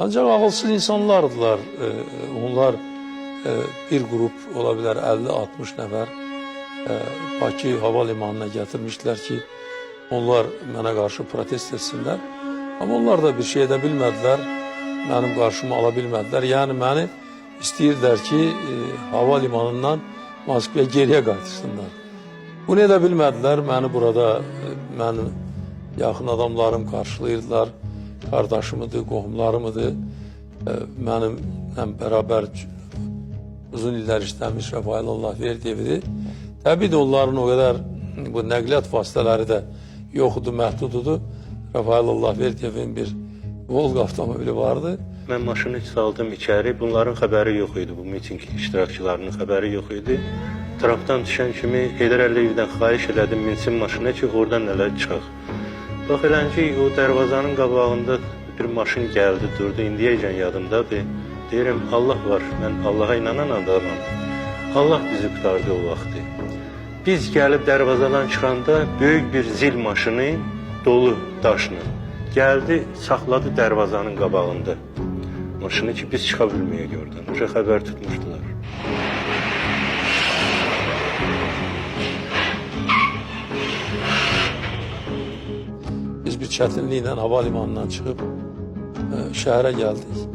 Ancak ağılsız insanlardılar. Onlar bir grup olabilir 50-60 nefer Bakı havalimanına getirmişler ki onlar bana karşı protest etsinler. Ama onlar da bir şey edə bilmədilər, benim karşıma alabilmədilər. Yani beni istəyirlər ki havalimanından Moskvaya geriye qaytırsınlar. Bunu edə bilmədilər, beni burada benim yaxın adamlarım karşılayırdılar. Kardeşimidi, qohumlarımıdır. Benimle beraber uzun iller işlemiş Rafael Allahverdiyevidir. Tabii de onların o kadar bu nəqliyyat vasitələri də yoxdu, məhdududu. Rafael Allahverdiyevin bir Volga avtomobili vardı. Ben maşını saldım içeri. Bunların haberi yok idi. Bu miting iştirakçılarının haberi yok idi. Traptan düşen kimi Heydər Əliyevdən xahiş elədim minsin maşına ki oradan nələr çıxaq. Bax eləncə o dərvazanın qabağında bir maşın geldi durdu. İndiyəcən yadımdadır. Deyirəm Allah var. Ben Allah'a inanan adamım. Allah bizi kurtardı o vaxtı. Biz gəlib dərvazadan çıxanda böyük bir zil maşını dolu daşla geldi, saxladı dərvazanın qabağında. Maşını ki biz çıxa bilməyək oradan. Oca xəbər tutmuşdular. Biz bir çətinliklə havalimanından çıxıb şəhərə gəldik.